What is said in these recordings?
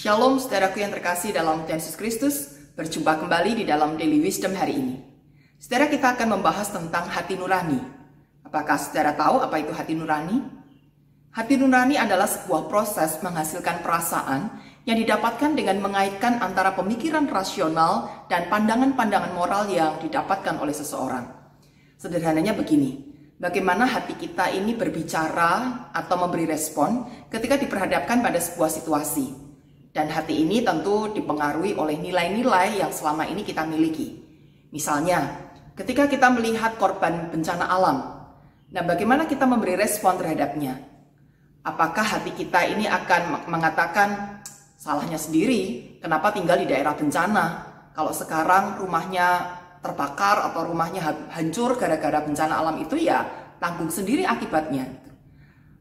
Shalom saudaraku yang terkasih dalam Tuhan Yesus Kristus. Berjumpa kembali di dalam Daily Wisdom hari ini. Saudara, kita akan membahas tentang hati nurani. Apakah saudara tahu apa itu hati nurani? Hati nurani adalah sebuah proses menghasilkan perasaan yang didapatkan dengan mengaitkan antara pemikiran rasional dan pandangan-pandangan moral yang didapatkan oleh seseorang. Sederhananya begini, bagaimana hati kita ini berbicara atau memberi respon ketika diperhadapkan pada sebuah situasi. Dan hati ini tentu dipengaruhi oleh nilai-nilai yang selama ini kita miliki. Misalnya, ketika kita melihat korban bencana alam, nah bagaimana kita memberi respon terhadapnya? Apakah hati kita ini akan mengatakan salahnya sendiri, kenapa tinggal di daerah bencana? Kalau sekarang rumahnya terbakar atau rumahnya hancur gara-gara bencana alam itu, ya tanggung sendiri akibatnya.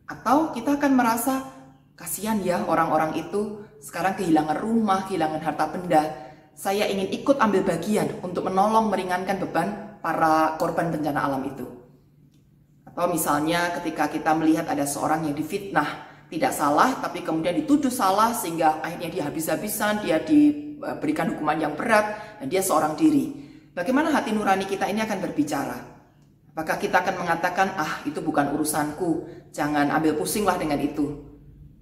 Atau kita akan merasa kasihan ya orang-orang itu sekarang kehilangan rumah, kehilangan harta benda. Saya ingin ikut ambil bagian untuk menolong meringankan beban para korban bencana alam itu. Atau misalnya ketika kita melihat ada seorang yang difitnah, tidak salah tapi kemudian dituduh salah sehingga akhirnya dia habis-habisan, dia diberikan hukuman yang berat dan dia seorang diri. Bagaimana hati nurani kita ini akan berbicara? Apakah kita akan mengatakan, itu bukan urusanku, jangan ambil pusinglah dengan itu?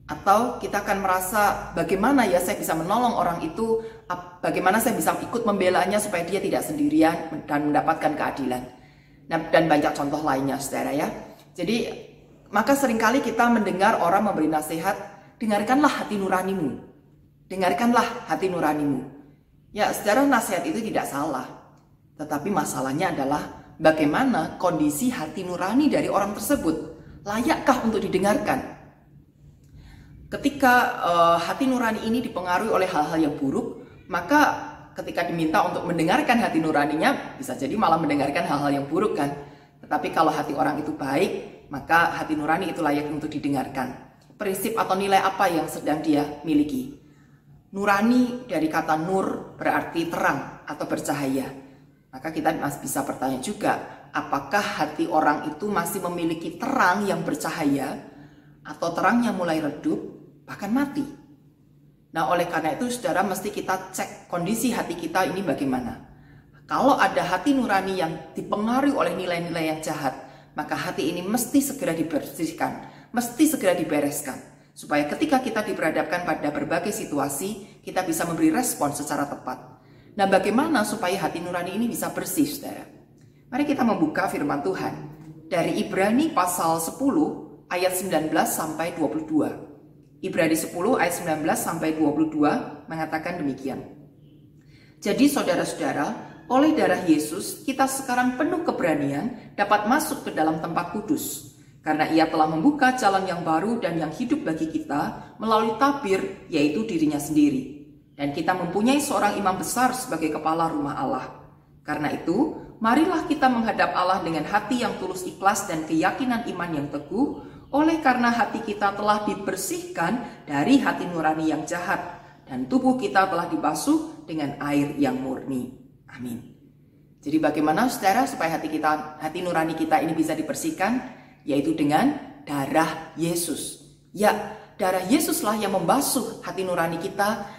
Atau kita akan merasa bagaimana ya saya bisa menolong orang itu, bagaimana saya bisa ikut membelanya supaya dia tidak sendirian dan mendapatkan keadilan. Nah, dan banyak contoh lainnya saudara ya. Jadi maka seringkali kita mendengar orang memberi nasihat, dengarkanlah hati nuranimu. Dengarkanlah hati nuranimu. Ya saudara, nasihat itu tidak salah. Tetapi masalahnya adalah bagaimana kondisi hati nurani dari orang tersebut. Layakkah untuk didengarkan? Ketika hati nurani ini dipengaruhi oleh hal-hal yang buruk, maka ketika diminta untuk mendengarkan hati nuraninya, bisa jadi malah mendengarkan hal-hal yang buruk kan. Tetapi kalau hati orang itu baik, maka hati nurani itu layak untuk didengarkan. Prinsip atau nilai apa yang sedang dia miliki? Nurani dari kata nur berarti terang atau bercahaya. Maka kita masih bisa bertanya juga, apakah hati orang itu masih memiliki terang yang bercahaya atau terangnya mulai redup bahkan mati. Nah, oleh karena itu saudara, mesti kita cek kondisi hati kita ini bagaimana. Kalau ada hati nurani yang dipengaruhi oleh nilai-nilai yang jahat, maka hati ini mesti segera dibersihkan, mesti segera dibereskan, supaya ketika kita diperhadapkan pada berbagai situasi, kita bisa memberi respon secara tepat. Nah, bagaimana supaya hati nurani ini bisa bersih saudara? Mari kita membuka firman Tuhan dari Ibrani pasal 10 ayat 19 sampai 22. Ibrani 10 ayat 19 sampai 22 mengatakan demikian. Jadi saudara-saudara, oleh darah Yesus kita sekarang penuh keberanian dapat masuk ke dalam tempat kudus. Karena ia telah membuka jalan yang baru dan yang hidup bagi kita melalui tabir, yaitu dirinya sendiri. Dan kita mempunyai seorang imam besar sebagai kepala rumah Allah. Karena itu, marilah kita menghadap Allah dengan hati yang tulus ikhlas dan keyakinan iman yang teguh, oleh karena hati kita telah dibersihkan dari hati nurani yang jahat dan tubuh kita telah dibasuh dengan air yang murni. Amin. Jadi bagaimana saudara supaya hati nurani kita ini bisa dibersihkan? Yaitu dengan darah Yesus. Ya, darah Yesuslah yang membasuh hati nurani kita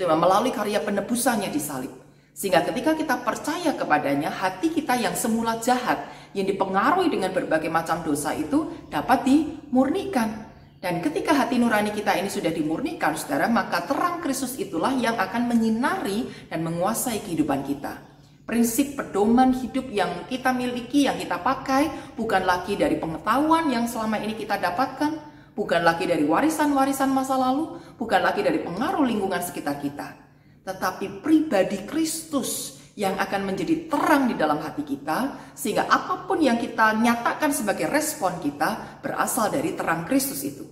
melalui karya penebusannya di salib. Sehingga ketika kita percaya kepadanya, hati kita yang semula jahat, yang dipengaruhi dengan berbagai macam dosa itu dapat dimurnikan. Dan ketika hati nurani kita ini sudah dimurnikan, saudara, maka terang Kristus itulah yang akan menyinari dan menguasai kehidupan kita. Prinsip pedoman hidup yang kita miliki, yang kita pakai, bukan lagi dari pengetahuan yang selama ini kita dapatkan, bukan lagi dari warisan-warisan masa lalu, bukan lagi dari pengaruh lingkungan sekitar kita, tetapi pribadi Kristus yang akan menjadi terang di dalam hati kita, sehingga apapun yang kita nyatakan sebagai respon kita berasal dari terang Kristus itu.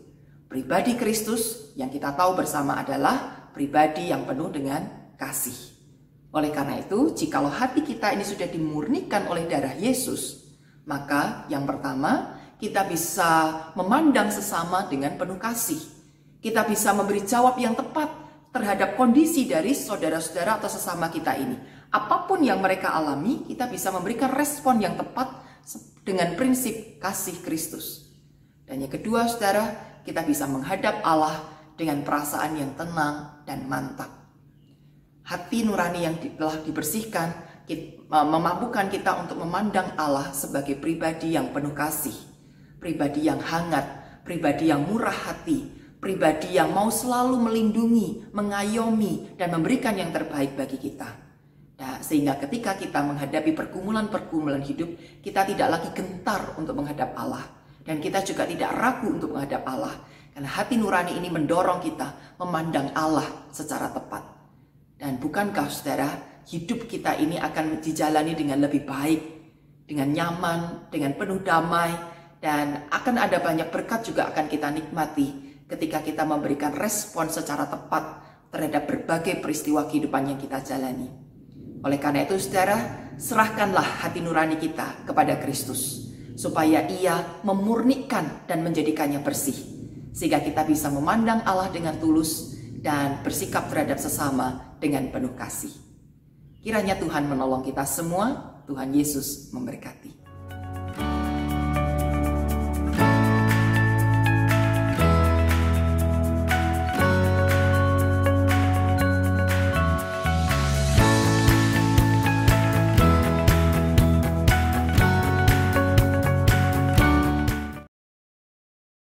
Pribadi Kristus yang kita tahu bersama adalah pribadi yang penuh dengan kasih. Oleh karena itu, jikalau hati kita ini sudah dimurnikan oleh darah Yesus, maka yang pertama, kita bisa memandang sesama dengan penuh kasih. Kita bisa memberi jawab yang tepat terhadap kondisi dari saudara-saudara atau sesama kita ini. Apapun yang mereka alami, kita bisa memberikan respon yang tepat dengan prinsip kasih Kristus. Dan yang kedua, saudara, kita bisa menghadap Allah dengan perasaan yang tenang dan mantap. Hati nurani yang telah dibersihkan memampukan kita untuk memandang Allah sebagai pribadi yang penuh kasih, pribadi yang hangat, pribadi yang murah hati, pribadi yang mau selalu melindungi, mengayomi, dan memberikan yang terbaik bagi kita. Nah, sehingga ketika kita menghadapi pergumulan-pergumulan hidup, kita tidak lagi gentar untuk menghadap Allah. Dan kita juga tidak ragu untuk menghadap Allah. Karena hati nurani ini mendorong kita memandang Allah secara tepat. Dan bukankah saudara, hidup kita ini akan dijalani dengan lebih baik, dengan nyaman, dengan penuh damai, dan akan ada banyak berkat juga akan kita nikmati ketika kita memberikan respon secara tepat terhadap berbagai peristiwa kehidupan yang kita jalani. Oleh karena itu, saudara, serahkanlah hati nurani kita kepada Kristus, supaya Ia memurnikan dan menjadikannya bersih, sehingga kita bisa memandang Allah dengan tulus dan bersikap terhadap sesama dengan penuh kasih. Kiranya Tuhan menolong kita semua. Tuhan Yesus memberkati.